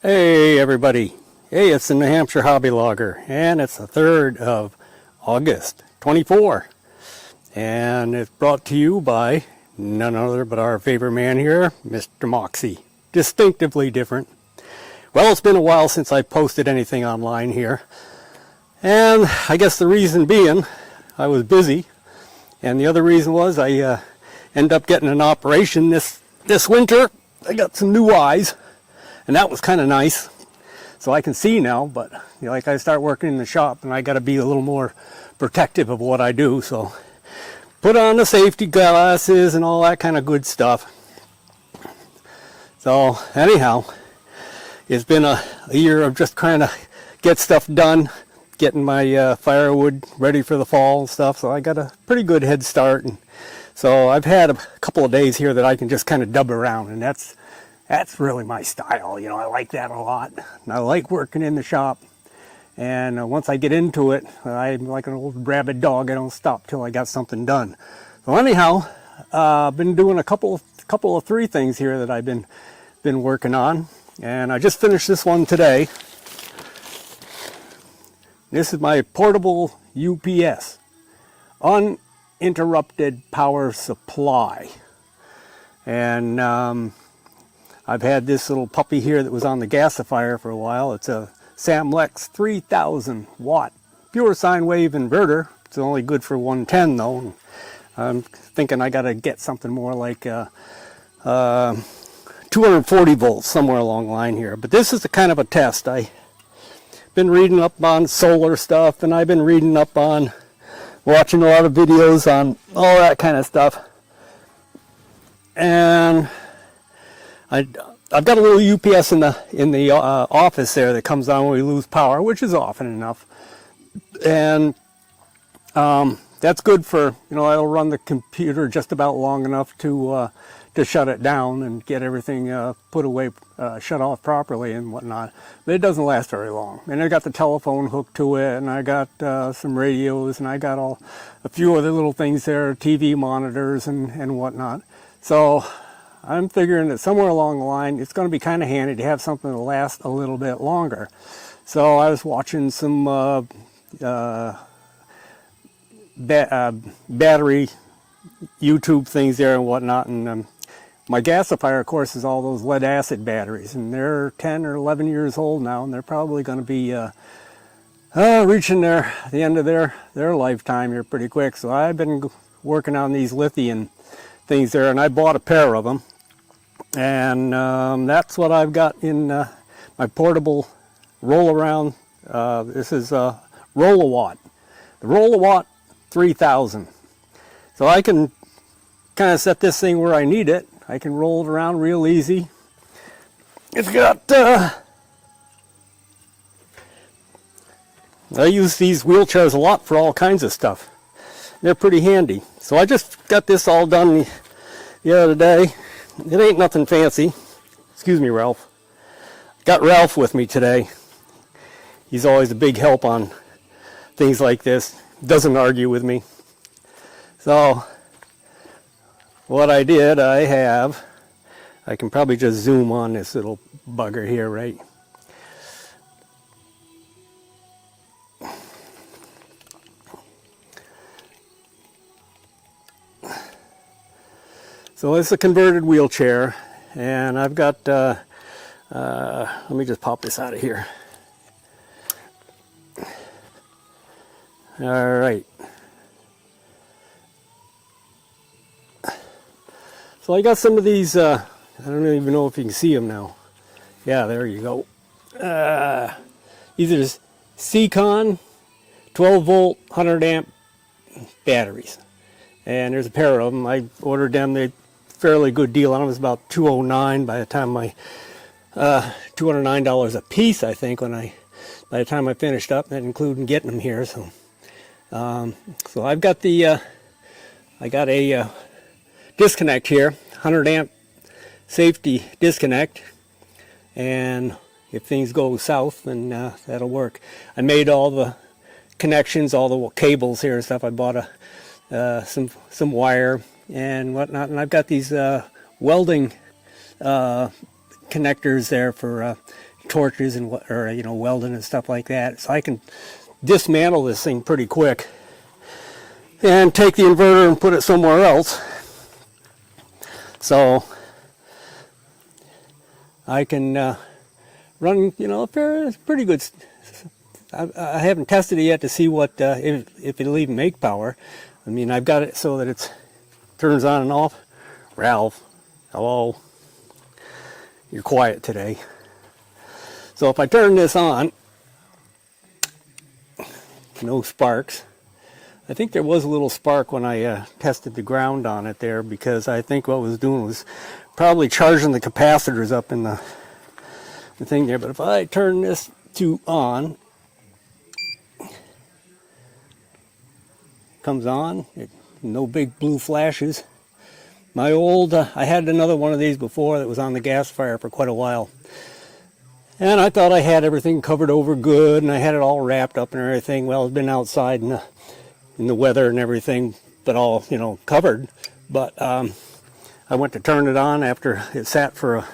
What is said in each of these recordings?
Hey everybody, hey, it's the New Hampshire Hbbyloggr, and it's the 3rd of August 24, and it's brought to you by none other but our favorite man here, Mr. Moxie. Distinctively different. Well, it's been a while since I posted anything online here, and I guess the reason being I was busy, and the other reason was I ended up getting an operation this winter. I got some new eyes, and that was kind of nice. So I can see now, but you know, like I start working in the shop and I got to be a little more protective of what I do. So put on the safety glasses and all that kind of good stuff. So anyhow, it's been a year of just trying to get stuff done, getting my firewood ready for the fall and stuff. So I got a pretty good head start. And so I've had a couple of days here that I can just kind of dub around, and that's really my style. You know, I like that a lot. And I like working in the shop. And once I get into it, I'm like an old rabid dog. I don't stop till I got something done. So anyhow, I've been doing a couple of 3 things here that I've been working on. And I just finished this one today. This is my portable UPS, uninterrupted power supply. And I've had this little puppy here that was on the gasifier for a while. It's a Samlex 3000 watt pure sine wave inverter. It's only good for 110 though. I'm thinking I got to get something more like 240 volts, somewhere along the line here. But this is a kind of a test. I've been reading up on solar stuff, and I've been reading up on, watching a lot of videos on all that kind of stuff. And I've got a little UPS in the office there that comes on when we lose power, which is often enough, and that's good for, you know, it'll run the computer just about long enough to shut it down and get everything put away, shut off properly and whatnot. But it doesn't last very long. And I got the telephone hooked to it, and I got some radios, and I got a few other little things there, TV monitors and whatnot. So I'm figuring that somewhere along the line, it's going to be kind of handy to have something to last a little bit longer. So I was watching some battery YouTube things there and whatnot, and my gasifier, of course, is all those lead acid batteries, and they're 10 or 11 years old now, and they're probably going to be reaching the end of their lifetime here pretty quick. So I've been working on these lithium things there, and I bought a pair of them. And that's what I've got in my portable roll-around. This is Roll-A-Watt. The Roll-A-Watt 3000. So I can kind of set this thing where I need it. I can roll it around real easy. It's got... I use these wheelchairs a lot for all kinds of stuff. They're pretty handy. So I just got this all done the other day. It ain't nothing fancy. Excuse me, Ralph. Got Ralph with me today. He's always a big help on things like this. Doesn't argue with me. So what I did, I can probably just zoom on this little bugger here, right? So it's a converted wheelchair, and I've got, let me just pop this out of here. All right. So I got some of these, I don't even know if you can see them now. Yeah, there you go. These are Seacon 12 volt 100 amp batteries. And there's a pair of them. I ordered them. They fairly good deal on them. It was about $209 by the time $209 a piece, I think, by the time I finished up, that including getting them here. So so I've got I got a disconnect here, 100 amp safety disconnect, and if things go south, then that'll work. I made all the connections, all the cables here and stuff. I bought some wire and whatnot, and I've got these welding connectors there for torches and or you know, welding and stuff like that. So I can dismantle this thing pretty quick and take the inverter and put it somewhere else. So I can run, you know, it's pretty good. I haven't tested it yet to see what if it'll even make power. I mean, I've got it so that it turns on and off. Ralph, hello. You're quiet today. So if I turn this on, no sparks. I think there was a little spark when I tested the ground on it there, because I think what it was doing was probably charging the capacitors up in the thing there. But if I turn this to on, comes on, no big blue flashes. My old, I had another one of these before that was on the gas fire for quite a while. And I thought I had everything covered over good, and I had it all wrapped up and everything. Well, it's been outside in the weather and everything, but all, you know, covered. But I went to turn it on after it sat for a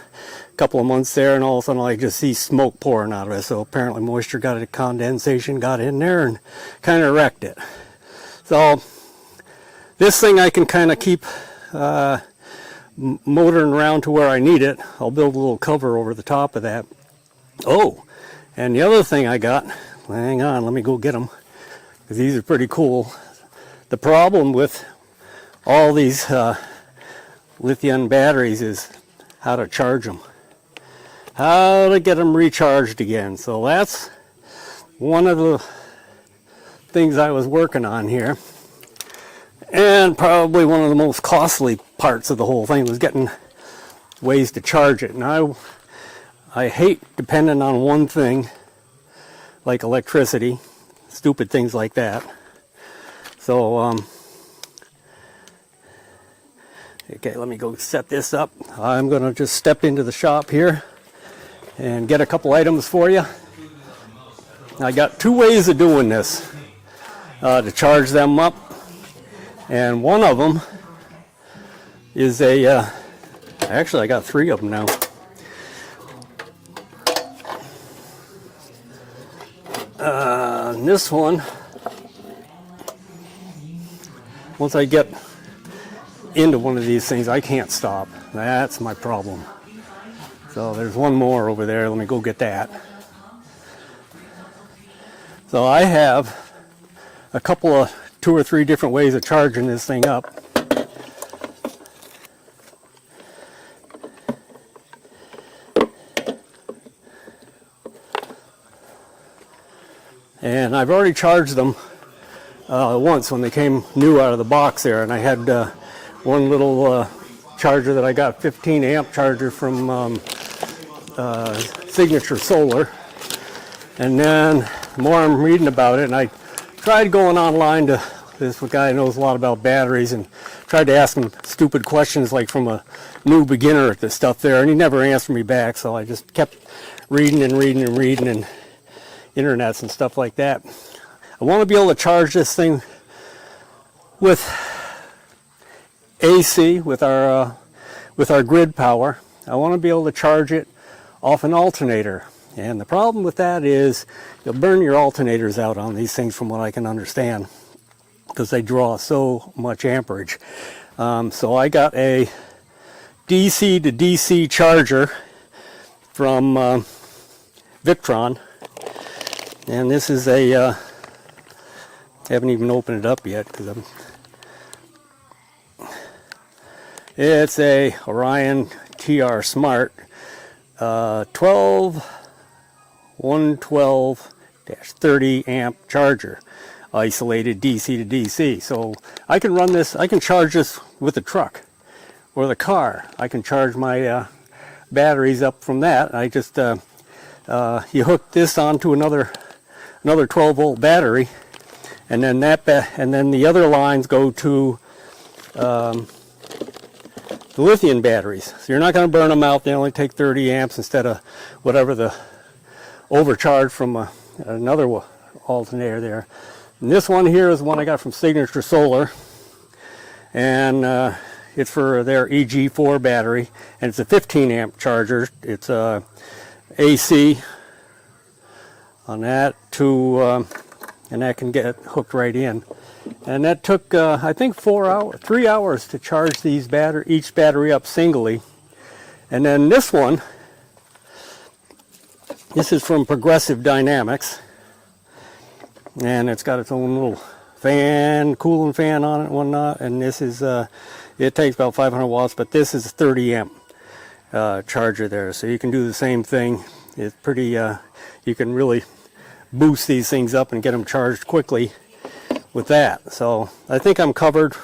couple of months there, and all of a sudden I just see smoke pouring out of it. So apparently moisture got it, condensation got in there and kind of wrecked it. So this thing I can kind of keep motoring around to where I need it. I'll build a little cover over the top of that. Oh, and the other thing I got, hang on, let me go get them, because these are pretty cool. The problem with all these lithium batteries is how to charge them, how to get them recharged again. So that's one of the things I was working on here, and probably one of the most costly parts of the whole thing was getting ways to charge it. And I hate depending on one thing like electricity, stupid things like that. So okay, let me go set this up. I'm gonna just step into the shop here and get a couple items for you. I got two ways of doing this to charge them up, and one of them is actually I got three of them now. This one, once I get into one of these things, I can't stop. That's my problem. So there's one more over there. Let me go get that. So I have a couple of 2 or 3 different ways of charging this thing up. And I've already charged them once when they came new out of the box there, and I had one little charger that I got, 15 amp charger from Signature Solar. And then the more I'm reading about it, and I tried going online to this guy who knows a lot about batteries, and tried to ask him stupid questions like from a new beginner at this stuff there, and he never answered me back. So I just kept reading and reading and reading and internets and stuff like that. I want to be able to charge this thing with AC, with our grid power. I want to be able to charge it off an alternator, and the problem with that is you'll burn your alternators out on these things, from what I can understand, because they draw so much amperage. So I got a DC to DC charger from Victron. And this is a, haven't even opened it up yet, because it's a Orion TR Smart 112-30 amp charger, isolated DC to DC. So I can run this, I can charge this with the truck or the car. I can charge my batteries up from that. I just, you hook this onto another 12-volt battery, and then and then the other lines go to the lithium batteries. So you're not going to burn them out. They only take 30 amps instead of whatever the overcharge from another alternator there. And this one here is one I got from Signature Solar, and it's for their EG4 battery, and it's a 15 amp charger. It's AC on that to, and that can get hooked right in. And that took, I think 3 hours to charge these each battery up singly. And then this one, this is from Progressive Dynamics, and it's got its own little fan, cooling fan on it and whatnot. And this is, it takes about 500 watts, but this is a 30 amp charger there. So you can do the same thing. It's pretty, you can really boost these things up and get them charged quickly with that. So I think I'm covered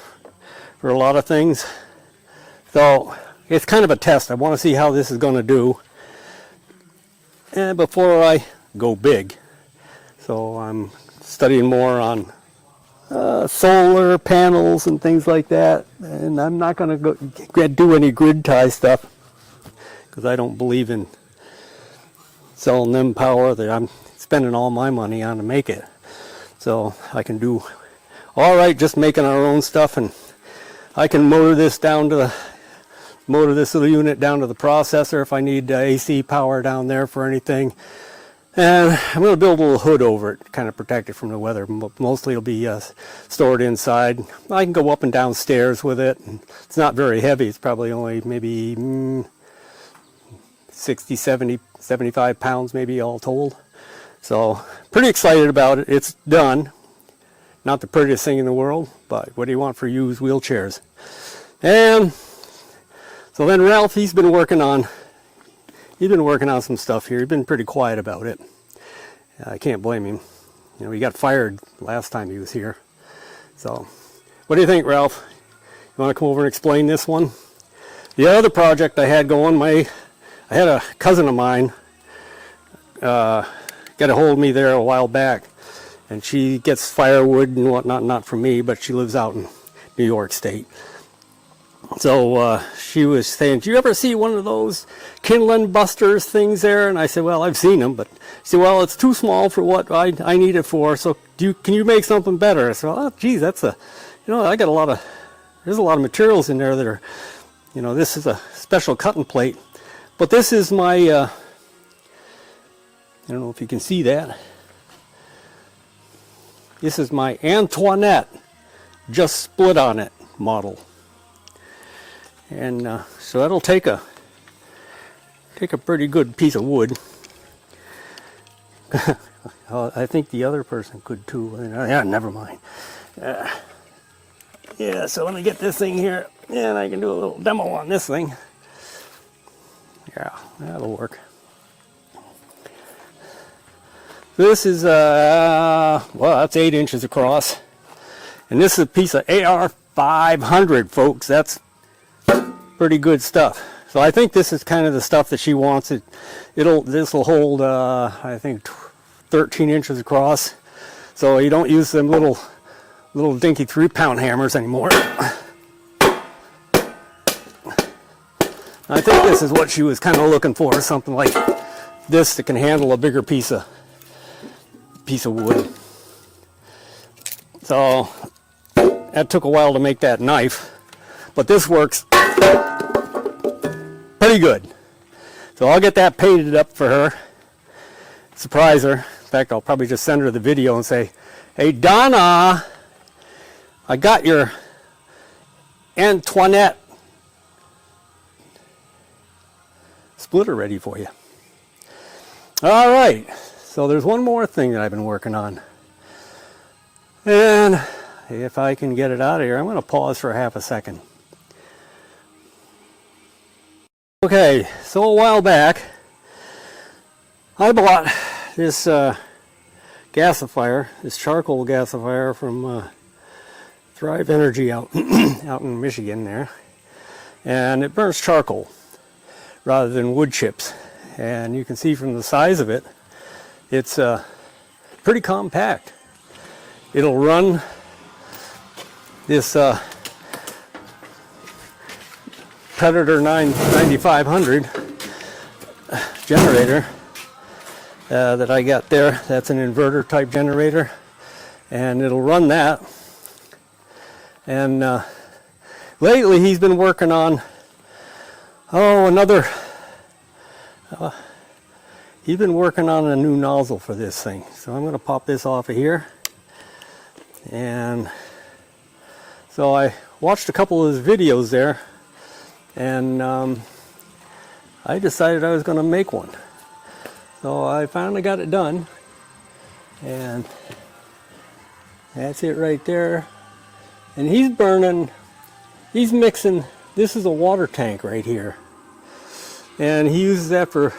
for a lot of things. So it's kind of a test. I want to see how this is going to do before I go big. So I'm studying more on solar panels and things like that, and I'm not going to do any grid tie stuff because I don't believe in selling them power that I'm spending all my money on to make it. So I can do all right just making our own stuff, and I can motor this little unit down to the processor if I need AC power down there for anything. And I'm going to build a little hood over it, kind of protect it from the weather. Mostly it'll be stored inside. I can go up and down stairs with it. And it's not very heavy. It's probably only maybe 60, 70, 75 pounds maybe all told. So pretty excited about it. It's done. Not the prettiest thing in the world, but what do you want for used wheelchairs? And so then Ralph, he's been working on some stuff here. He's been pretty quiet about it. I can't blame him. You know, he got fired last time he was here. So, what do you think, Ralph? You want to come over and explain this one? The other project I had going, I had a cousin of mine got a hold of me there a while back, and she gets firewood and whatnot, not from me, but she lives out in New York State. So she was saying, do you ever see one of those kindling busters things there? And I said, well, I've seen them, but she said, well, it's too small for what I need it for, so can you make something better? I said, oh, geez, I got there's a lot of materials in there that are, this is a special cutting plate. But this is my, I don't know if you can see that. This is my Antwahnette just split on it model. And so that'll take a pretty good piece of wood. I think the other person could too. Yeah, never mind. Yeah, so let me get this thing here, and I can do a little demo on this thing. Yeah, that'll work. This is well, that's 8 inches across, and this is a piece of AR 500, folks. That's pretty good stuff. So I think this is kind of the stuff that she wants. This will hold I think 13 inches across. So you don't use them little dinky 3-pound hammers anymore. I think this is what she was kind of looking for, something like this that can handle a bigger piece of wood. So that took a while to make that knife, but this works pretty good. So I'll get that painted up for her, surprise her. In fact, I'll probably just send her the video and say, hey Donna, I got your Antwahnette splitter ready for you. All right, so there's one more thing that I've been working on, and if I can get it out of here, I'm going to pause for half a second. Okay, so a while back I bought this gasifier, this charcoal gasifier from Thrive Energy out in Michigan there, and it burns charcoal rather than wood chips. And you can see from the size of it, it's pretty compact. It'll run this Predator 9500 generator that I got there. That's an inverter type generator, and it'll run that. And lately he's been working on another he's been working on a new nozzle for this thing. So I'm going to pop this off of here. And so I watched a couple of his videos there, and I decided I was going to make one. So I finally got it done, and that's it right there. And he's burning, he's mixing, this is a water tank right here. And he uses that for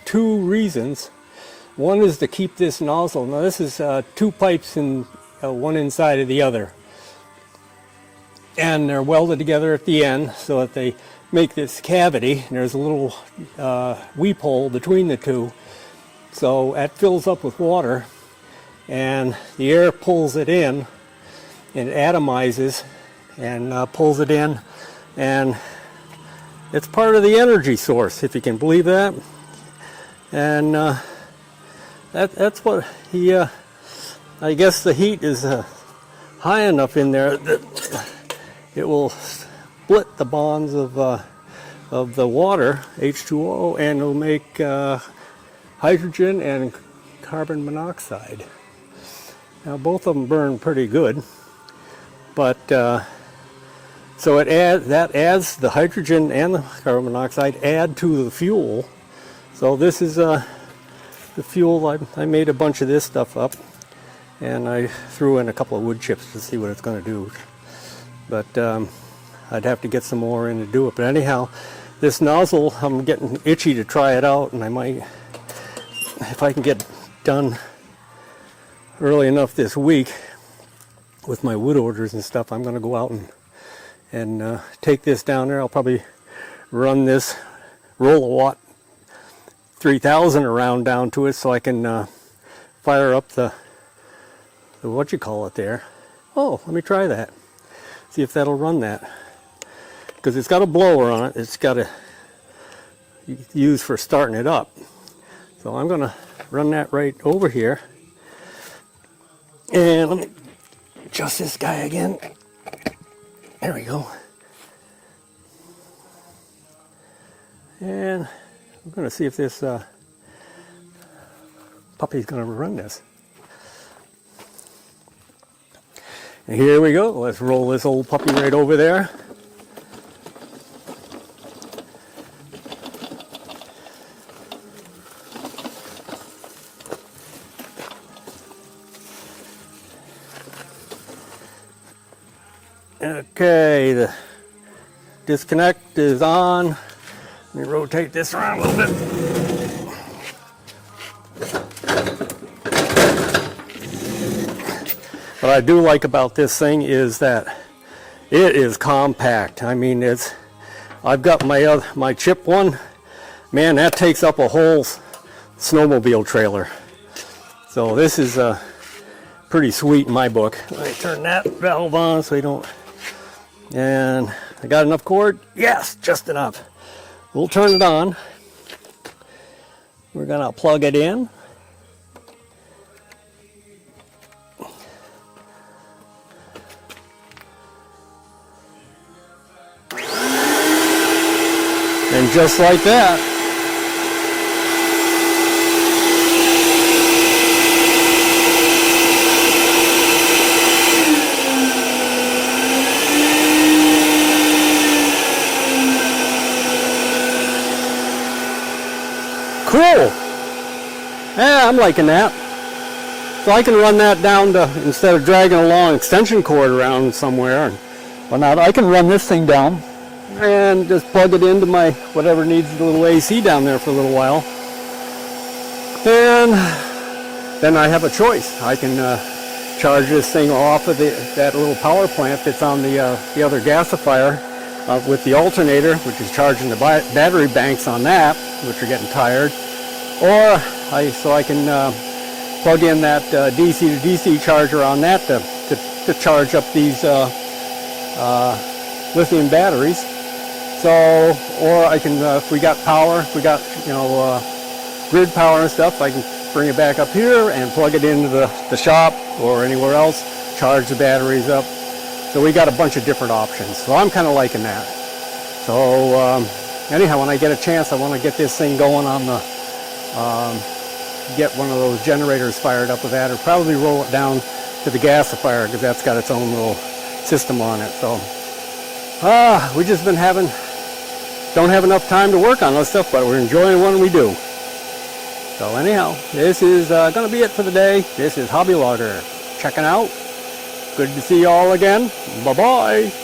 two reasons. One is to keep this nozzle. Now this is two pipes in one inside of the other. And they're welded together at the end so that they make this cavity. And there's a little weep hole between the two. So that fills up with water, and the air pulls it in and atomizes and pulls it in, and it's part of the energy source, if you can believe that. And that's what he, I guess the heat is high enough in there that it will split the bonds of the water, H2O, and it'll make hydrogen and carbon monoxide. Now both of them burn pretty good, but so that adds the hydrogen and the carbon monoxide add to the fuel. So this is the fuel. I made a bunch of this stuff up, and I threw in a couple of wood chips to see what it's going to do. But I'd have to get some more in to do it. But anyhow, this nozzle, I'm getting itchy to try it out, and I might, if I can get done early enough this week with my wood orders and stuff, I'm going to go out and take this down there. I'll probably run this roll-a-watt 3000 around down to it so I can fire up the what you call it there. Oh, let me try that. See if that'll run that. Because it's got a blower on it. It's got to use for starting it up. So I'm going to run that right over here. And let me adjust this guy again. There we go. And I'm going to see if this puppy's going to run this. And here we go. Let's roll this old puppy right over there. Okay, the disconnect is on. Let me rotate this around a little bit. What I do like about this thing is that it is compact. I mean, I've got my chip one. Man, that takes up a whole snowmobile trailer. So this is pretty sweet in my book. Let me turn that valve on so you don't. And I got enough cord? Yes, just enough. We'll turn it on. We're gonna plug it in. And just like that, cool. Yeah, I'm liking that. So I can run that down to, instead of dragging a long extension cord around somewhere and whatnot, I can run this thing down and just plug it into my whatever needs a little AC down there for a little while. And then I have a choice. I can charge this thing off of that little power plant that's on the other gasifier with the alternator, which is charging the battery banks on that, which are getting tired. Or I can plug in that DC to DC charger on that to charge up these lithium batteries. So, or I can, if we got power, if we got, grid power and stuff, I can bring it back up here and plug it into the shop or anywhere else, charge the batteries up. So we got a bunch of different options. So I'm kind of liking that. So anyhow, when I get a chance, I want to get this thing going on get one of those generators fired up with that, or probably roll it down to the gasifier, because that's got its own little system on it. So we just been don't have enough time to work on this stuff, but we're enjoying when we do. So anyhow, this is gonna be it for the day. This is Hbbyloggr checking out. Good to see you all again. Bye bye.